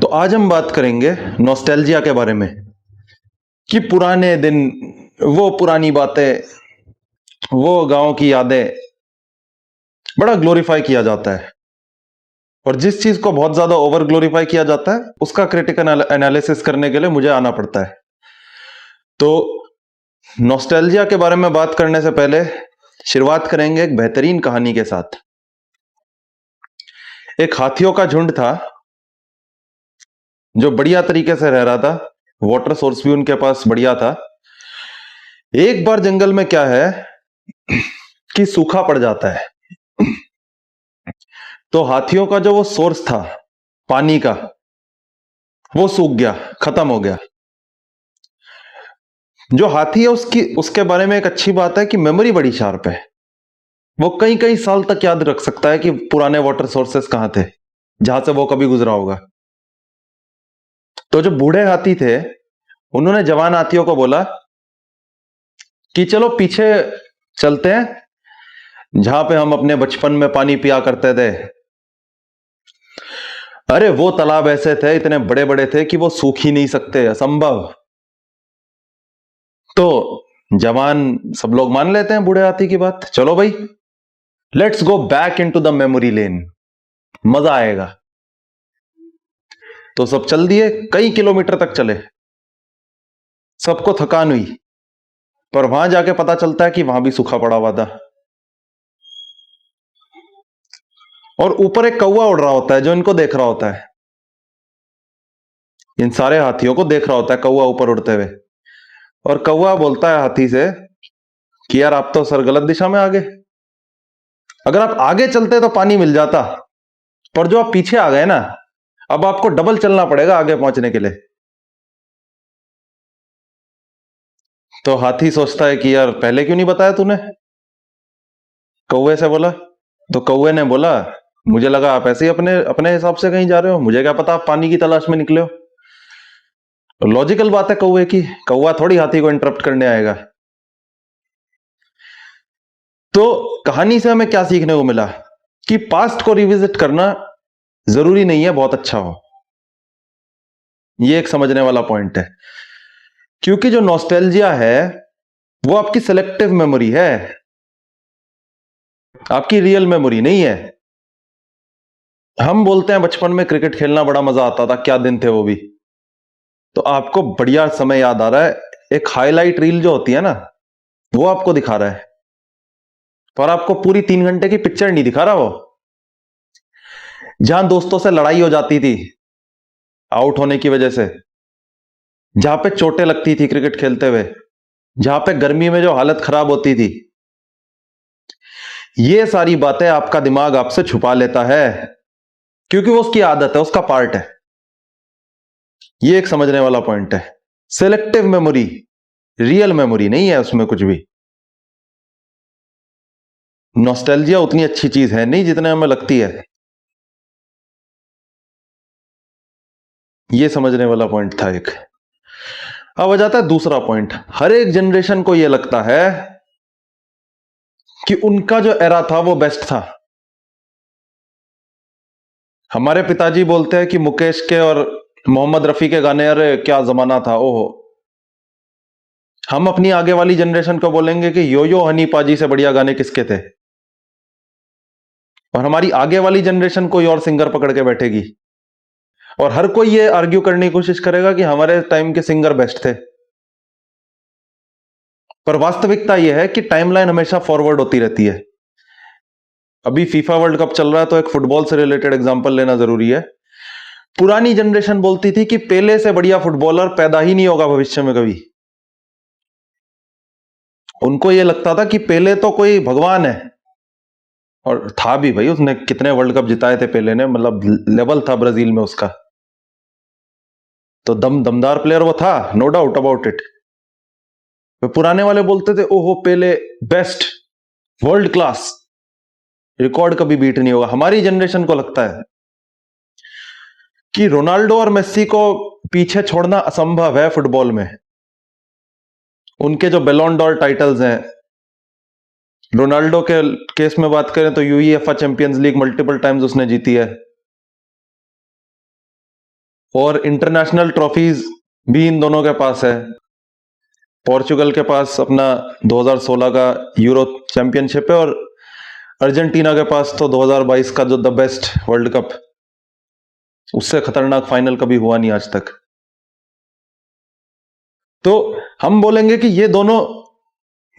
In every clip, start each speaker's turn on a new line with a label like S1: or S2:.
S1: तो आज हम बात करेंगे नॉस्टैल्जिया के बारे में कि पुराने दिन, वो पुरानी बातें, वो गांव की यादें बड़ा ग्लोरीफाई किया जाता है। और जिस चीज को बहुत ज्यादा ओवर ग्लोरीफाई किया जाता है उसका क्रिटिकल एनालिसिस करने के लिए मुझे आना पड़ता है। तो नॉस्टैल्जिया के बारे में बात करने से पहले शुरुआत करेंगे एक बेहतरीन कहानी के साथ। एक हाथियों का झुंड था जो बढ़िया तरीके से रह रहा था, वाटर सोर्स भी उनके पास बढ़िया था। एक बार जंगल में क्या है कि सूखा पड़ जाता है। तो हाथियों का जो वो सोर्स था पानी का, वो सूख गया, खत्म हो गया। जो हाथी है उसके बारे में एक अच्छी बात है कि मेमोरी बड़ी शार्प है। वो कई कई साल तक याद रख सकता है कि पुराने वाटर सोर्सेस कहां थे जहां से वो कभी गुजरा होगा। तो जो बूढ़े हाथी थे उन्होंने जवान हाथियों को बोला कि चलो पीछे चलते हैं जहां पे हम अपने बचपन में पानी पिया करते थे। अरे वो तालाब ऐसे थे, इतने बड़े बड़े थे कि वो सूख ही नहीं सकते, असंभव। तो जवान सब लोग मान लेते हैं बूढ़े हाथी की बात, चलो भाई let's go back into the memory lane, मजा आएगा। तो सब चल दिए, कई किलोमीटर तक चले, सबको थकान हुई। पर वहां जाके पता चलता है कि वहां भी सूखा पड़ा हुआ था। और ऊपर एक कौवा उड़ रहा होता है जो इनको देख रहा होता है, इन सारे हाथियों को देख रहा होता है कौवा ऊपर उड़ते हुए। और कौवा बोलता है हाथी से कि यार आप तो सर गलत दिशा में आ गए। अगर आप आगे चलते तो पानी मिल जाता, पर जो आप पीछे आ गए ना, अब आपको डबल चलना पड़ेगा आगे पहुंचने के लिए। तो हाथी सोचता है कि यार पहले क्यों नहीं बताया तूने, कौवे से बोला। तो कौवे ने बोला मुझे लगा आप ऐसे ही अपने अपने हिसाब से कहीं जा रहे हो, मुझे क्या पता आप पानी की तलाश में निकले हो। तो लॉजिकल बात है कौवे की, कौवा थोड़ी हाथी को इंटरप्ट करने आएगा। तो कहानी से हमें क्या सीखने को मिला कि पास्ट को रिविजिट करना जरूरी नहीं है बहुत अच्छा हो। ये एक समझने वाला पॉइंट है, क्योंकि जो नॉस्टैल्जिया है वो आपकी सेलेक्टिव मेमोरी है, आपकी रियल मेमोरी नहीं है। हम बोलते हैं बचपन में क्रिकेट खेलना बड़ा मजा आता था, क्या दिन थे वो भी। तो आपको बढ़िया समय याद आ रहा है, एक हाईलाइट रील जो होती है ना वो आपको दिखा रहा है, पर आपको पूरी 3 घंटे की पिक्चर नहीं दिखा रहा। वो जहां दोस्तों से लड़ाई हो जाती थी आउट होने की वजह से, जहां पे चोटें लगती थी क्रिकेट खेलते हुए, जहां पे गर्मी में जो हालत खराब होती थी, ये सारी बातें आपका दिमाग आपसे छुपा लेता है क्योंकि वो उसकी आदत है, उसका पार्ट है। ये एक समझने वाला पॉइंट है। सेलेक्टिव मेमोरी, रियल मेमोरी नहीं है उसमें कुछ भी। नॉस्टैल्जिया उतनी अच्छी चीज है नहीं जितने हमें लगती है। ये समझने वाला पॉइंट था एक। अब आ जाता है दूसरा पॉइंट। हर एक जनरेशन को यह लगता है कि उनका जो एरा था वो बेस्ट था। हमारे पिताजी बोलते हैं कि मुकेश के और मोहम्मद रफी के गाने, अरे क्या जमाना था, ओहो। हम अपनी आगे वाली जनरेशन को बोलेंगे कि यो यो हनी पाजी से बढ़िया गाने किसके थे। और हमारी आगे वाली जनरेशन कोई और सिंगर पकड़ के बैठेगी और हर कोई ये आर्ग्यू करने की कोशिश करेगा कि हमारे टाइम के सिंगर बेस्ट थे। पर वास्तविकता यह है कि टाइमलाइन हमेशा फॉरवर्ड होती रहती है। अभी फीफा वर्ल्ड कप चल रहा है तो एक फुटबॉल से रिलेटेड एग्जांपल लेना जरूरी है। पुरानी जनरेशन बोलती थी कि पेले से बढ़िया फुटबॉलर पैदा ही नहीं होगा भविष्य में कभी। उनको यह लगता था कि पेले तो कोई भगवान है, और था भी भाई, उसने कितने वर्ल्ड कप जिताए थे पेले ने, मतलब लेवल था ब्राजील में उसका। तो दमदार प्लेयर वो था, नो डाउट अबाउट इट। पुराने वाले बोलते थे ओहो पेले बेस्ट, वर्ल्ड क्लास, रिकॉर्ड कभी बीट नहीं होगा। हमारी जनरेशन को लगता है कि रोनाल्डो और मेस्सी को पीछे छोड़ना असंभव है फुटबॉल में। उनके जो बैलोन डॉर टाइटल्स हैं, रोनाल्डो के केस में बात करें तो UEFA champions league multiple times उसने जीती है। और इंटरनेशनल ट्रॉफीज भी इन दोनों के पास है। पोर्चुगल के पास अपना 2016 का यूरो चैंपियनशिप है और अर्जेंटीना के पास तो 2022 का जो द बेस्ट वर्ल्ड कप, उससे खतरनाक फाइनल कभी हुआ नहीं आज तक। तो हम बोलेंगे कि ये दोनों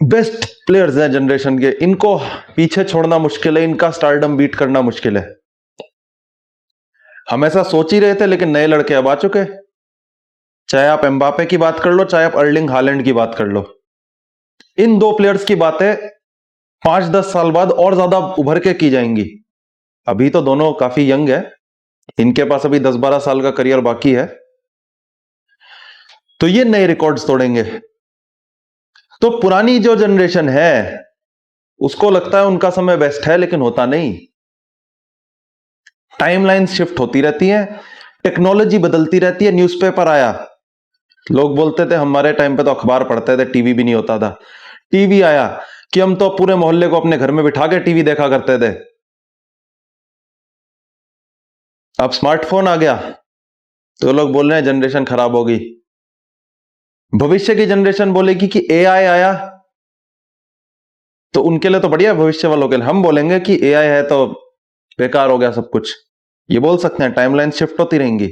S1: बेस्ट प्लेयर्स हैं जनरेशन के, इनको पीछे छोड़ना मुश्किल है, इनका स्टारडम बीट करना मुश्किल है। हम ऐसा सोच ही रहे थे, लेकिन नए लड़के अब आ चुके। चाहे आप एम्बापे की बात कर लो, चाहे आप अर्लिंग हालैंड की बात कर लो, इन दो प्लेयर्स की बातें 5-10 साल बाद और ज्यादा उभर के की जाएंगी। अभी तो दोनों काफी यंग है, इनके पास अभी 10-12 साल का करियर बाकी है, तो ये नए रिकॉर्ड्स तोड़ेंगे। तो पुरानी जो जनरेशन है उसको लगता है उनका समय बेस्ट है, लेकिन होता नहीं। टाइमलाइन शिफ्ट होती रहती है, टेक्नोलॉजी बदलती रहती है। न्यूज़पेपर आया, लोग बोलते थे हमारे टाइम पे तो अखबार पढ़ते थे, टीवी भी नहीं होता था। टीवी आया कि हम तो पूरे मोहल्ले को अपने घर में बिठा के टीवी देखा करते थे। अब स्मार्टफोन आ गया तो लोग बोल रहे हैं जनरेशन खराब होगी। भविष्य की जनरेशन बोलेगी कि एआई आया, तो उनके लिए तो बढ़िया, भविष्य वालों के लिए। हम बोलेंगे कि एआई है तो बेकार हो गया सब कुछ। ये बोल सकते हैं, टाइमलाइन शिफ्ट होती रहेंगी,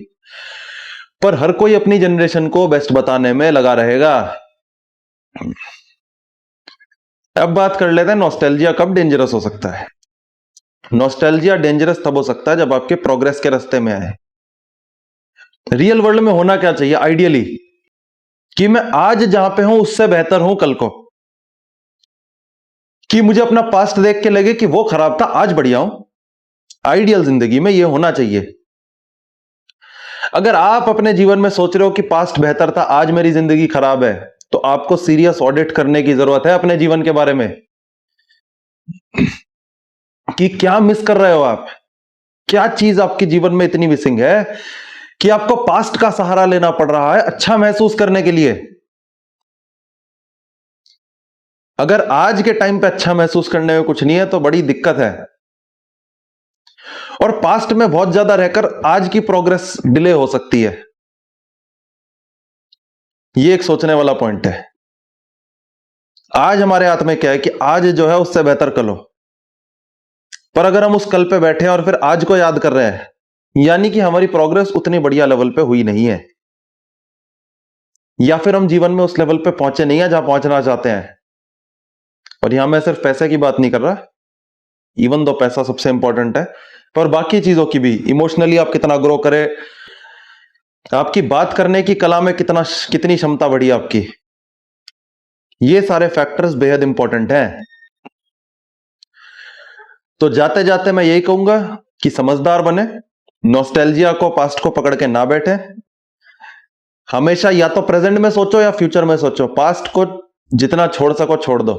S1: पर हर कोई अपनी जनरेशन को बेस्ट बताने में लगा रहेगा। अब बात कर लेते हैं नॉस्टैल्जिया कब डेंजरस हो सकता है। नॉस्टैल्जिया डेंजरस तब हो सकता है जब आपके प्रोग्रेस के रास्ते में आए। रियल वर्ल्ड में होना क्या चाहिए आइडियली, कि मैं आज जहां पे हूं उससे बेहतर हूं कल को, कि मुझे अपना पास्ट देख के लगे कि वो खराब था, आज बढ़िया हूं। आइडियल जिंदगी में ये होना चाहिए। अगर आप अपने जीवन में सोच रहे हो कि पास्ट बेहतर था, आज मेरी जिंदगी खराब है, तो आपको सीरियस ऑडिट करने की जरूरत है अपने जीवन के बारे में, कि क्या मिस कर रहे हो आप। क्या चीज आपके जीवन में इतनी मिसिंग है कि आपको पास्ट का सहारा लेना पड़ रहा है अच्छा महसूस करने के लिए। अगर आज के टाइम पे अच्छा महसूस करने में कुछ नहीं है तो बड़ी दिक्कत है। और पास्ट में बहुत ज्यादा रहकर आज की प्रोग्रेस डिले हो सकती है। ये एक सोचने वाला पॉइंट है। आज हमारे हाथ में क्या है कि आज जो है उससे बेहतर कल हो, पर अगर हम उस कल पे बैठे हैं और फिर आज को याद कर रहे हैं, यानी कि हमारी प्रोग्रेस उतनी बढ़िया लेवल पे हुई नहीं है, या फिर हम जीवन में उस लेवल पे पहुंचे नहीं है जहां पहुंचना चाहते हैं। और यहां मैं सिर्फ पैसे की बात नहीं कर रहा, इवन दो पैसा सबसे इंपॉर्टेंट है, पर बाकी चीजों की भी। इमोशनली आप कितना ग्रो करें, आपकी बात करने की कला में कितनी क्षमता बढ़ी आपकी, ये सारे फैक्टर्स बेहद इंपॉर्टेंट हैं। तो जाते जाते मैं यही कहूंगा कि समझदार बने, नॉस्टैल्जिया को, पास्ट को पकड़ के ना बैठे। हमेशा या तो प्रेजेंट में सोचो या फ्यूचर में सोचो, पास्ट को जितना छोड़ सको छोड़ दो।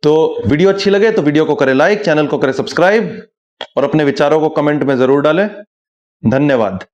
S1: तो वीडियो अच्छी लगे तो वीडियो को करें लाइक, चैनल को करें सब्सक्राइब, और अपने विचारों को कमेंट में जरूर डालें। धन्यवाद।